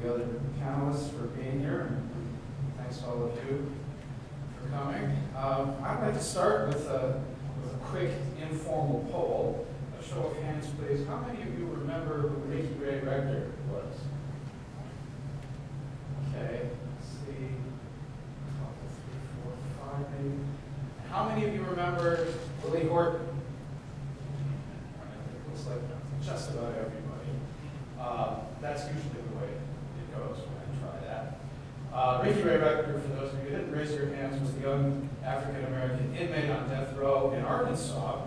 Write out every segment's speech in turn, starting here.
the other panelists for being here, and thanks to all of you for coming. I'd like to start with a quick informal poll. A show of hands, please. How many of you remember who Ricky Ray Rector was? Okay, let's see. A couple, 3, 4, 5, maybe. How many of you remember Willie Horton? It looks like just about everybody. That's usually the way it goes when I try that. Ricky Ray Rector, for those of you who didn't raise your hands, was the young African-American inmate on death row in Arkansas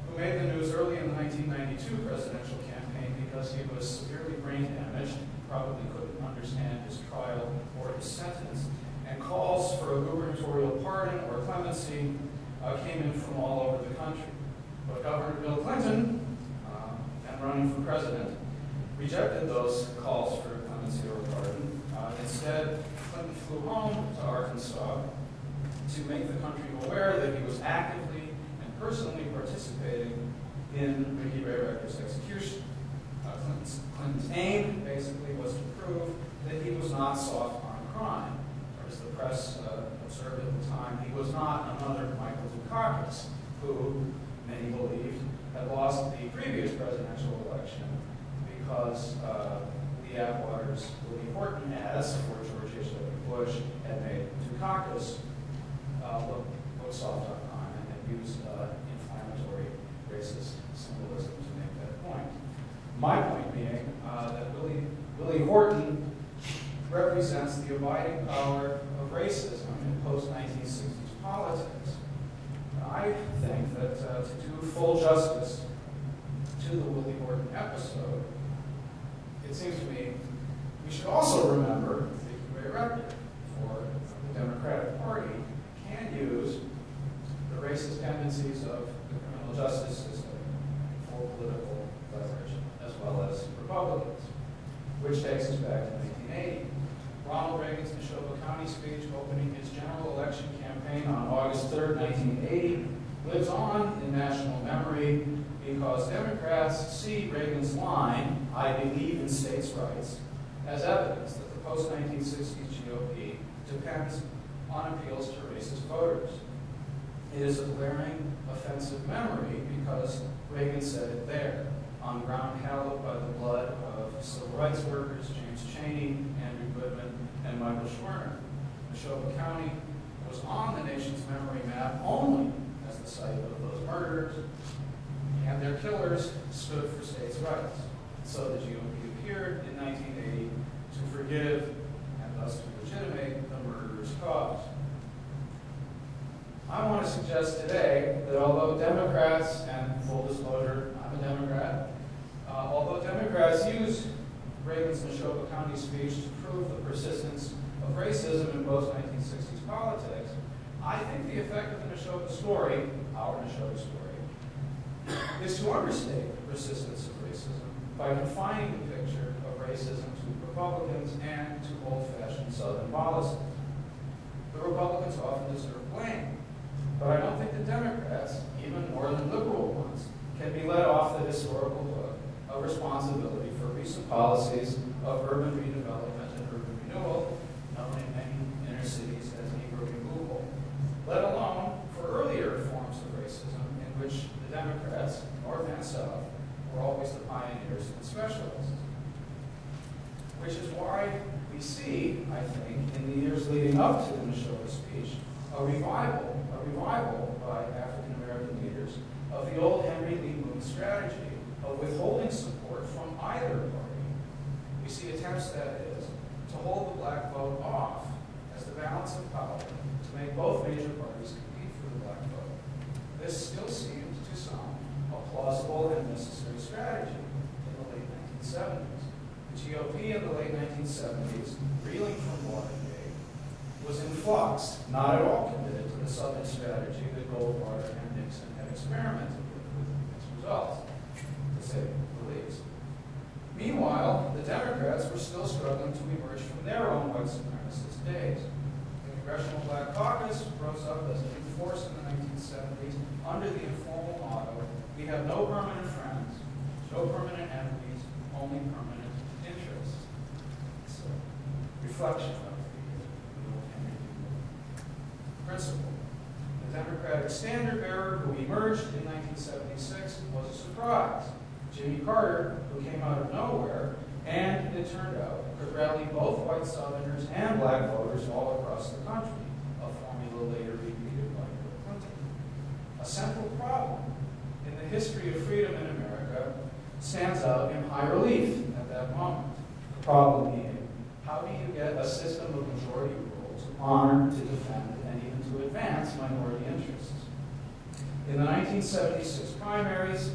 who made the news early in the 1992 presidential campaign because he was severely brain damaged, probably couldn't understand his trial or his sentence, and calls for a gubernatorial pardon or clemency came in from all over the country. But Governor Bill Clinton, and running for president, rejected those calls for clemency or pardon. Instead, Clinton flew home to Arkansas to make the country aware that he was actively and personally participating in Ricky Ray Rector's execution. Clinton's aim, basically, was to prove that he was not soft on crime. Or as the press observed at the time, he was not another Michael Dukakis, who, many believed, had lost the previous presidential election because Lee Atwater's Willie Horton ads for George H.W. Bush had made Dukakis look soft on crime and had used inflammatory racist symbolism to make that point. My point being that Willie Horton represents the abiding power of racism in post-1960s politics. I think that to do full justice to the Willie Horton episode, it seems to me we should also remember Ricky Ray Rector, for the Democratic Party can use the racist tendencies of the criminal justice system for political leverage, as well as Republicans, which takes us back to 1980. Ronald Reagan's Neshoba County speech opening his general election campaign on August 3rd, 1980, lives on in national memory because Democrats see Reagan's line, "I believe in states' rights," as evidence that the post-1960s GOP depends on appeals to racist voters. It is a glaring, offensive memory because Reagan said it there, on ground hallowed by the blood of civil rights workers James Chaney, Andrew Goodman, and Michael Schwerner. Neshoba County was on the nation's memory map only as the site of those murders, and their killers stood for states' rights. So the GOP appeared in 1980 to forgive and thus to legitimate the murderer's cause. I want to suggest today that although Democrats, and full disclosure, I'm a Democrat, although Democrats use Reagan's Neshoba County speech to prove the persistence of racism in post-1960s politics, I think the effect of the Neshoba story, our Neshoba story, is to understate the persistence of racism by confining the picture of racism to Republicans and to old-fashioned Southern policies. The Republicans often deserve blame, but I don't think the Democrats, even more than liberal ones, can be let off the historical hook of responsibility for recent policies of urban redevelopment and urban renewal, known in many inner cities as Negro removal, let alone for earlier forms of racism in which the Democrats, North and South, were always the pioneers and specialists. Which is why we see, I think, in the years leading up to the Neshoba speech, a revival by African-American leaders of the old Henry Lee Moon strategy of withholding support from either party. We see attempts, that is, to hold the black vote off as the balance of power to make both major parties compete for the black vote. This still seems to some a plausible and necessary strategy in the late 1970s. The GOP in the late 1970s, reeling from Watergate, was in flux, not at all committed to the Southern strategy that Goldwater and Nixon had experimented with its results, to say the least. Meanwhile, the Democrats were still struggling to emerge from their own white supremacist days. The Congressional Black Caucus rose up as a new force in the 1970s under the informal motto, "We have no permanent friends, no permanent enemies, only permanent interests." reflection of the principle. The Democratic standard-bearer who emerged in 1976 was a surprise. Jimmy Carter, who came out of nowhere, and it turned out, could rally both white Southerners and black voters all across the country, a formula later repeated by Bill Clinton. A central problem in the history of freedom in America stands out in high relief at that moment. The problem being, how do you get a system of majority rule to honor, to defend, and even to advance minority interests? In the 1976 primaries,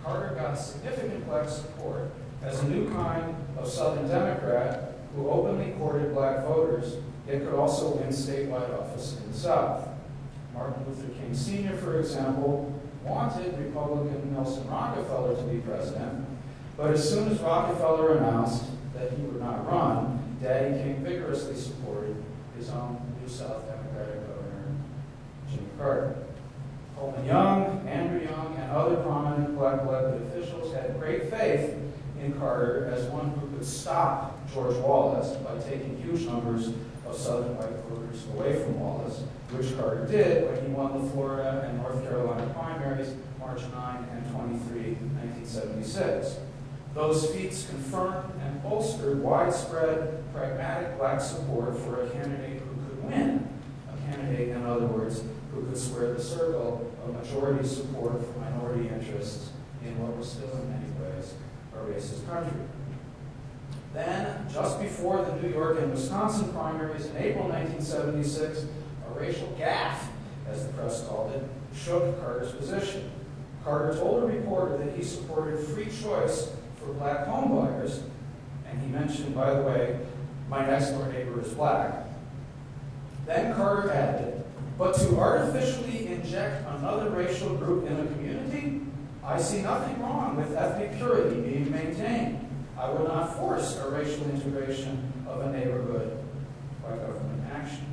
Carter got significant black support as a new kind of Southern Democrat who openly courted black voters, yet could also win statewide office in the South. Martin Luther King Sr., for example, wanted Republican Nelson Rockefeller to be president, but as soon as Rockefeller announced that he would not run, Daddy King vigorously supported his own new South Democratic governor, Jimmy Carter. Coleman Young, Andrew Young, and other prominent black elected officials had great faith in Carter as one who could stop George Wallace by taking huge numbers of Southern white voters away from Wallace, which Carter did when he won the Florida and North Carolina primaries March 9 and 23, 1976. Those feats confirmed and bolstered widespread, pragmatic black support for a candidate who could win, a candidate, in other words, who could square the circle of majority support for minority interests in what was still in many ways a racist country. Then, just before the New York and Wisconsin primaries in April 1976, a racial gaffe, as the press called it, shook Carter's position. Carter told a reporter that he supported free choice for black homebuyers, and he mentioned, by the way, my next-door neighbor is black. Then Carter added, but to artificially inject another racial group in a community, I see nothing wrong with ethnic purity being maintained. I would not force a racial integration of a neighborhood by government action.